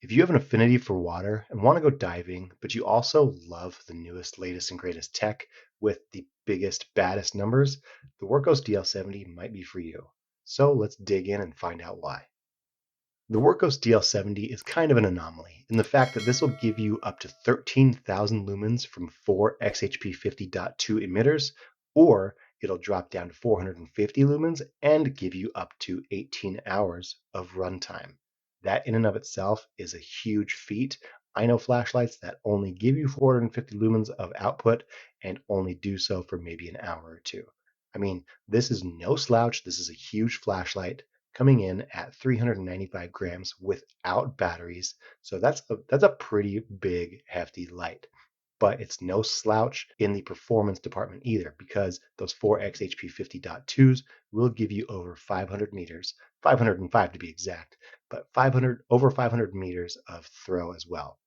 If you have an affinity for water and want to go diving, but you also love the newest, latest, and greatest tech with the biggest, baddest numbers, the Wurkkos DL70 might be for you. So let's dig in and find out why. The Wurkkos DL70 is kind of an anomaly in the fact that this will give you up to 13,000 lumens from 4 XHP 50.2 emitters, or it'll drop down to 450 lumens and give you up to 18 hours of runtime. That in and of itself is a huge feat. I know flashlights that only give you 450 lumens of output and only do so for maybe an hour or two. I mean, this is no slouch. This is a huge flashlight coming in at 395 grams without batteries. So that's a pretty big, hefty light. But it's no slouch in the performance department either, because those 4x HP 50.2s will give you over 500 meters, 505 to be exact, but 500 over 500 meters of throw as well.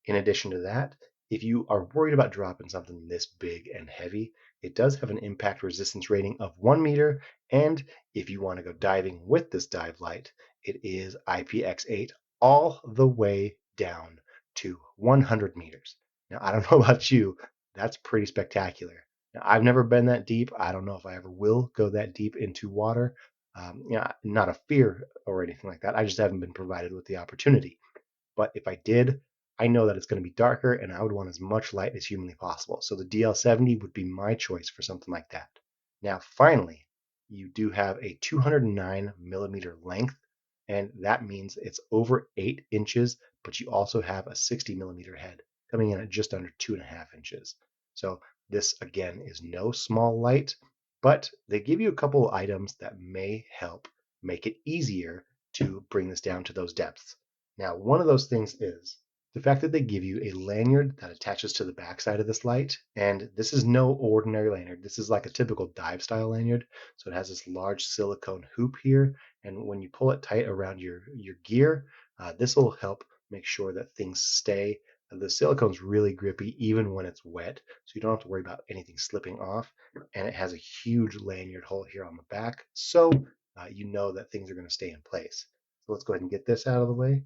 In addition to that, if you are worried about dropping something this big and heavy, it does have an impact resistance rating of 1 meter. And if you want to go diving with this dive light, it is IPX8 all the way down to 100 meters. Now, I don't know about you, that's pretty spectacular. Now, I've never been that deep. I don't know if I ever will go that deep into water. Not a fear or anything like that. I just haven't been provided with the opportunity. But if I did, I know that it's going to be darker and I would want as much light as humanly possible. So the DL70 would be my choice for something like that. Now, finally, you do have a 209 millimeter length, and that means it's over 8 inches, but you also have a 60 millimeter head coming in at just under 2.5 inches. So this again is no small light, but they give you a couple of items that may help make it easier to bring this down to those depths. Now, one of those things is the fact that they give you a lanyard that attaches to the backside of this light. And this is no ordinary lanyard. This is like a typical dive style lanyard. So it has this large silicone hoop here. And when you pull it tight around your gear, this will help make sure that things stay. The silicone's really grippy even when it's wet. So you don't have to worry about anything slipping off. And it has a huge lanyard hole here on the back. So you know that things are going to stay in place. So let's go ahead and get this out of the way.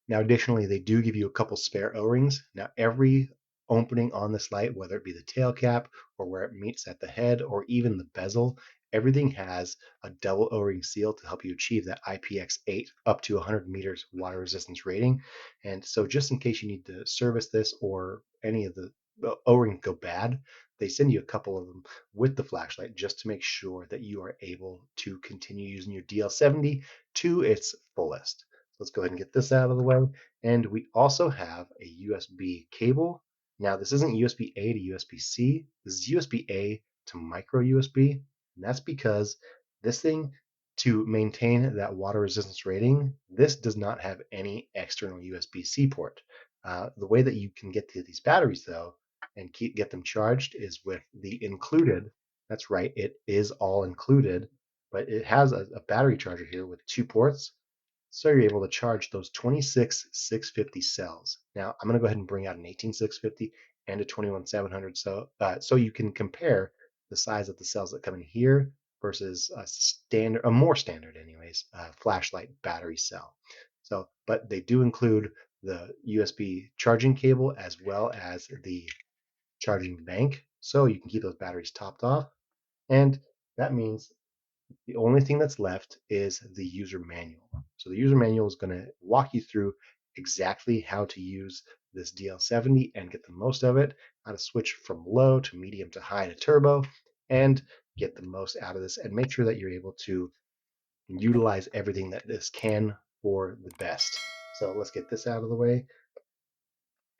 Now, additionally, they do give you a couple spare O-rings. Now, every opening on this light, whether it be the tail cap or where it meets at the head or even the bezel, everything has a double O-ring seal to help you achieve that IPX8 up to 100 meters water resistance rating. And so just in case you need to service this or any of the O-rings go bad, they send you a couple of them with the flashlight just to make sure that you are able to continue using your DL70 to its fullest. Let's go ahead and get this out of the way. And we also have a USB cable. Now, this isn't USB-A to USB-C. This is USB-A to micro USB. And that's because this thing, to maintain that water resistance rating, this does not have any external USB-C port. The way that you can get to these batteries, though, and get them charged is with the included. That's right, it is all included, but it has a battery charger here with 2 ports. So you're able to charge those 26 650 cells. Now I'm going to go ahead and bring out an 18 650 and a 21 700 so you can compare the size of the cells that come in here versus a more standard anyways, flashlight battery cell. So, but they do include the USB charging cable as well as the charging bank, so you can keep those batteries topped off. And that means the only thing that's left is the user manual. So the user manual is going to walk you through exactly how to use this DL70 and get the most of it, how to switch from low to medium to high to turbo, and get the most out of this and make sure that you're able to utilize everything that this can for the best. So let's get this out of the way.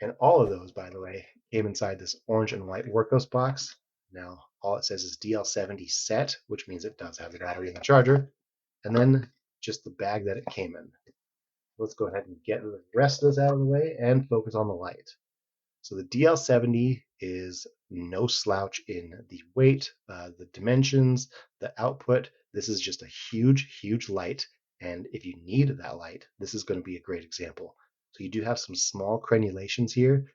And all of those, by the way, came inside this orange and white Wurkkos box. Now, all it says is DL70 set, which means it does have the battery and the charger, and then just the bag that it came in. Let's go ahead and get the rest of this out of the way and focus on the light. So the DL70 is no slouch in the weight, the dimensions, the output. This is just a huge, huge light. And if you need that light, this is going to be a great example. So you do have some small crenulations here.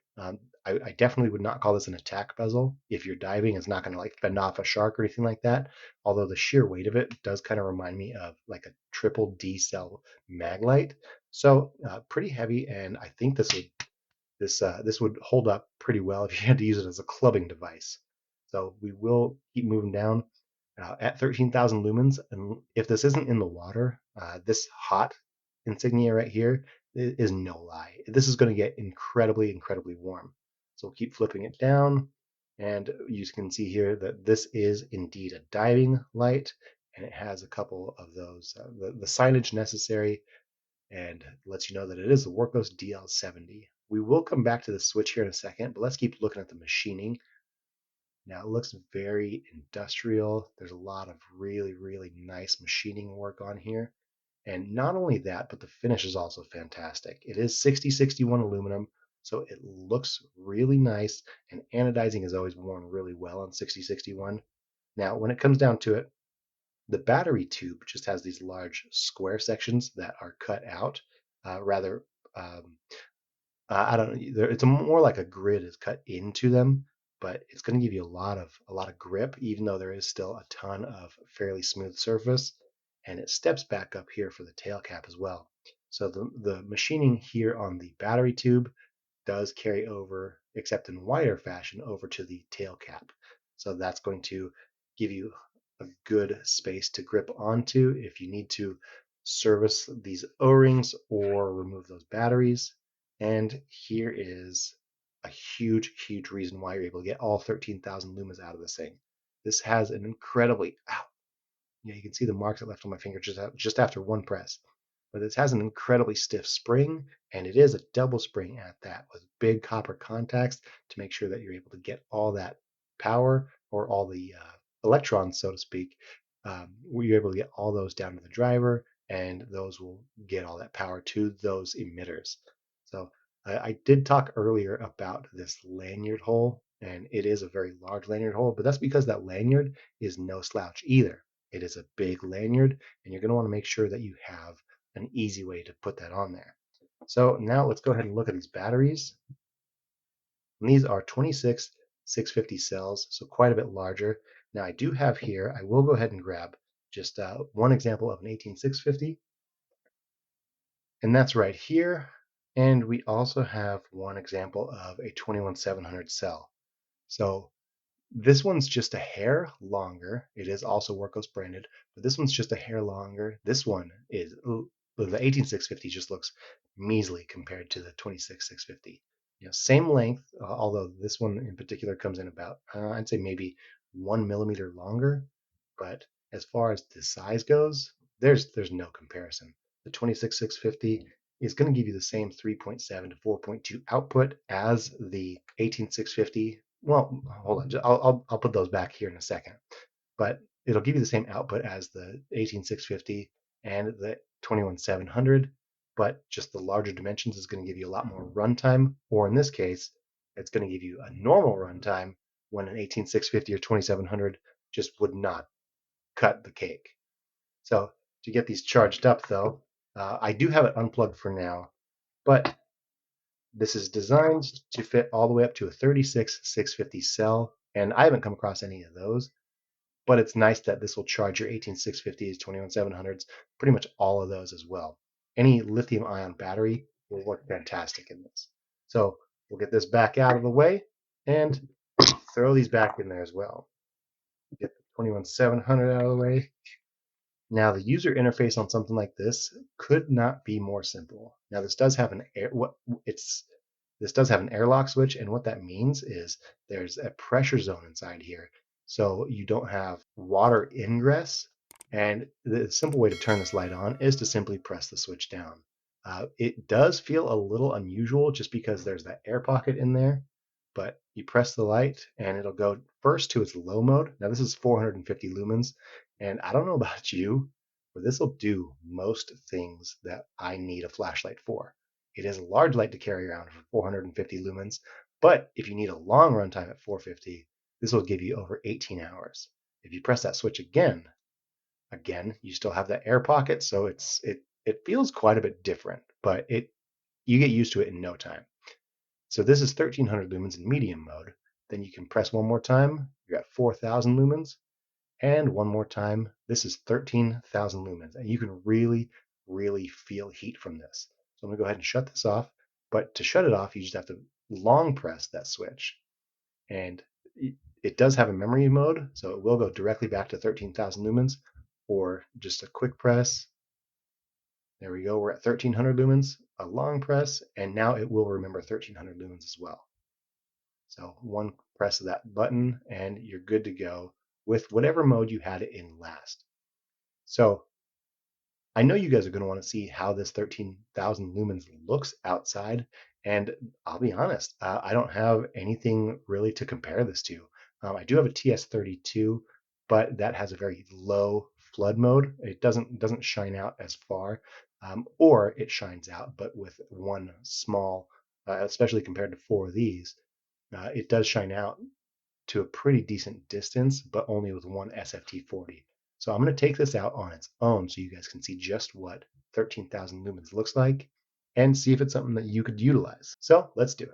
I definitely would not call this an attack bezel. If you're diving, it's not going to like fend off a shark or anything like that. Although the sheer weight of it does kind of remind me of like a triple D cell maglite. So pretty heavy, and I think this would hold up pretty well if you had to use it as a clubbing device. So we will keep moving down at 13,000 lumens. And if this isn't in the water, this hot insignia right here is no lie. This is going to get incredibly, incredibly warm. So we'll keep flipping it down. And you can see here that this is indeed a diving light. And it has a couple of those, the signage necessary, and lets you know that it is the Wurkkos DL70. We will come back to the switch here in a second, but let's keep looking at the machining. Now it looks very industrial. There's a lot of really, really nice machining work on here. And not only that, but the finish is also fantastic. It is 6061 aluminum, so it looks really nice, and anodizing is always worn really well on 6061. Now, when it comes down to it, the battery tube just has these large square sections that are cut out, rather, um, I don't know. It's more like a grid is cut into them, but it's going to give you a lot of grip, even though there is still a ton of fairly smooth surface, and it steps back up here for the tail cap as well. So the machining here on the battery tube does carry over, except in wider fashion, over to the tail cap. So that's going to give you a good space to grip onto if you need to service these O-rings or remove those batteries. And here is a huge, huge reason why you're able to get all 13,000 lumens out of this thing. This has an incredibly, ow, yeah, you can see the marks I left on my finger just after one press. But this has an incredibly stiff spring, and it is a double spring at that with big copper contacts to make sure that you're able to get all that power or all the electrons, so to speak. You're able to get all those down to the driver, and those will get all that power to those emitters. So I did talk earlier about this lanyard hole, and it is a very large lanyard hole, but that's because that lanyard is no slouch either. It is a big lanyard, and you're going to want to make sure that you have an easy way to put that on there. So now let's go ahead and look at these batteries. And these are 26 650 cells, so quite a bit larger. Now I do have here, I will go ahead and grab just one example of an 18650, and that's right here. And we also have one example of a 21700 cell. So this one's just a hair longer. It is also Wurkkos branded, but this one's just a hair longer. This one is the 18650 just looks measly compared to the 26650. Same length, although this one in particular comes in about I'd say maybe 1 millimeter longer. But as far as the size goes, there's no comparison. The 26650 is going to give you the same 3.7 to 4.2 output as the 18650. Well, hold on. I'll put those back here in a second. But it'll give you the same output as the 18650 and the 21700, but just the larger dimensions is going to give you a lot more runtime. Or in this case, it's going to give you a normal runtime when an 18650 or 2700 just would not cut the cake. So to get these charged up, though, I do have it unplugged for now, but this is designed to fit all the way up to a 36 650 cell, and I haven't come across any of those. But it's nice that this will charge your 18650s, 21700s, pretty much all of those as well. Any lithium ion battery will work fantastic in this. So we'll get this back out of the way and throw these back in there as well. Get the 21700 out of the way. Now the user interface on something like this could not be more simple. Now this does have an airlock switch, and what that means is there's a pressure zone inside here, so you don't have water ingress. And the simple way to turn this light on is to simply press the switch down. It does feel a little unusual just because there's that air pocket in there, but you press the light and it'll go first to its low mode. Now this is 450 lumens, and I don't know about you, but this will do most things that I need a flashlight for. It is a large light to carry around for 450 lumens, but if you need a long runtime at 450, this will give you over 18 hours. If you press that switch again, you still have that air pocket, so it feels quite a bit different, but you get used to it in no time. So this is 1300 lumens in medium mode. Then you can press one more time, you're at 4000 lumens, and one more time, this is 13,000 lumens. And you can really, really feel heat from this. So I'm gonna go ahead and shut this off. But to shut it off, you just have to long press that switch. And it does have a memory mode, so it will go directly back to 13,000 lumens, or just a quick press. There we go, we're at 1300 lumens, a long press, and now it will remember 1300 lumens as well. So one press of that button and you're good to go with whatever mode you had it in last. So I know you guys are going to want to see how this 13,000 lumens looks outside. And I'll be honest, I don't have anything really to compare this to. I do have a TS32, but that has a very low flood mode. It doesn't shine out as far, or it shines out, but with one small, especially compared to four of these, it does shine out to a pretty decent distance, but only with one SFT40. So I'm going to take this out on its own so you guys can see just what 13,000 lumens looks like and see if it's something that you could utilize. So let's do it.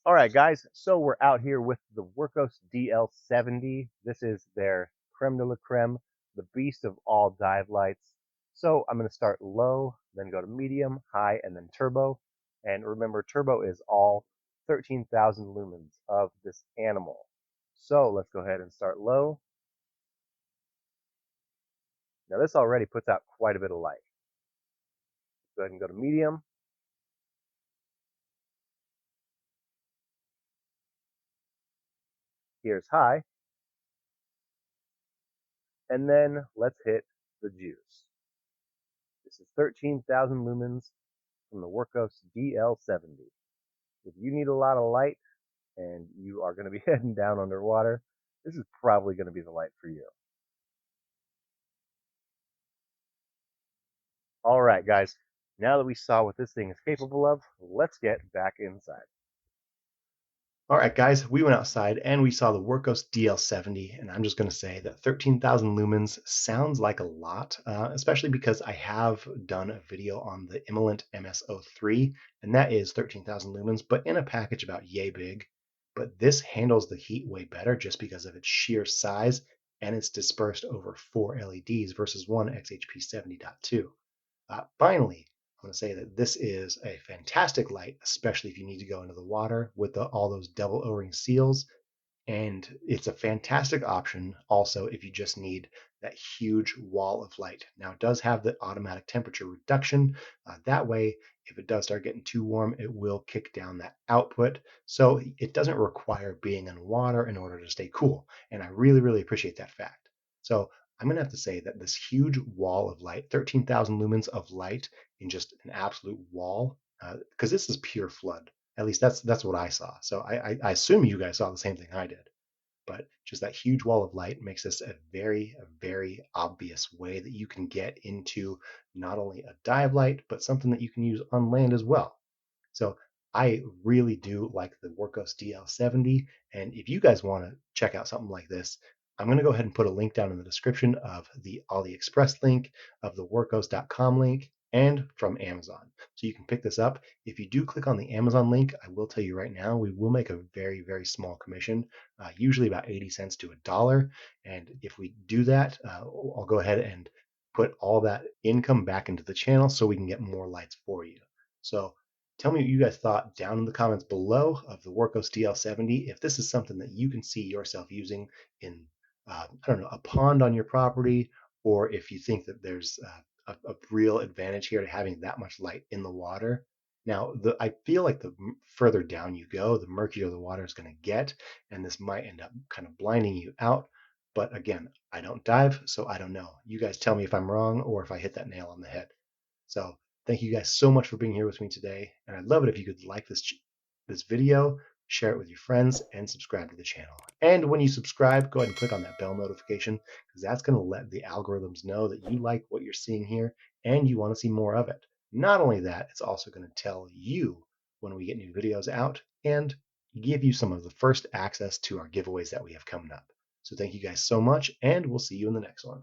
All right, guys, so we're out here with the Wurkkos DL70. This is their creme de la creme, the beast of all dive lights. So I'm going to start low, then go to medium, high, and then turbo. And remember, turbo is all 13,000 lumens of this animal. So let's go ahead and start low. Now this already puts out quite a bit of light. Go ahead and go to medium. Here's high. And then let's hit the juice. This is 13,000 lumens from the Wurkkos DL70. If you need a lot of light and you are going to be heading down underwater, this is probably going to be the light for you. All right, guys, now that we saw what this thing is capable of, let's get back inside. All right, guys, we went outside and we saw the Wurkkos DL70, and I'm just going to say that 13,000 lumens sounds like a lot, especially because I have done a video on the Immolent MS03, and that is 13,000 lumens, but in a package about yay big. But this handles the heat way better just because of its sheer size, and it's dispersed over 4 LEDs versus one XHP 70.2. Finally, I want to say that this is a fantastic light, especially if you need to go into the water with all those double O-ring seals. And it's a fantastic option also if you just need that huge wall of light. Now, it does have the automatic temperature reduction. That way, if it does start getting too warm, it will kick down that output. So it doesn't require being in water in order to stay cool. And I really, really appreciate that fact. So I'm going to have to say that this huge wall of light, 13,000 lumens of light in just an absolute wall, because this is pure flood. At least that's what I saw. So I assume you guys saw the same thing I did. But just that huge wall of light makes this a very obvious way that you can get into not only a dive light, but something that you can use on land as well. So I really do like the Wurkkos DL70. And if you guys want to check out something like this, I'm going to go ahead and put a link down in the description of the AliExpress link, of the Wurkkos.com link, and from Amazon. So you can pick this up. If you do click on the Amazon link, I will tell you right now, we will make a very small commission, usually about 80 cents to $1. And if we do that, I'll go ahead and put all that income back into the channel so we can get more lights for you. So tell me what you guys thought down in the comments below of the Wurkkos DL70. If this is something that you can see yourself using in, I don't know, a pond on your property, or if you think that there's a real advantage here to having that much light in the water. Now, I feel like the further down you go, the murkier the water is going to get, and this might end up kind of blinding you out. But again, I don't dive, so I don't know. You guys tell me if I'm wrong or if I hit that nail on the head. So thank you guys so much for being here with me today, and I'd love it if you could like this video, share it with your friends, and subscribe to the channel. And when you subscribe, go ahead and click on that bell notification because that's going to let the algorithms know that you like what you're seeing here and you want to see more of it. Not only that, it's also going to tell you when we get new videos out and give you some of the first access to our giveaways that we have coming up. So thank you guys so much, and we'll see you in the next one.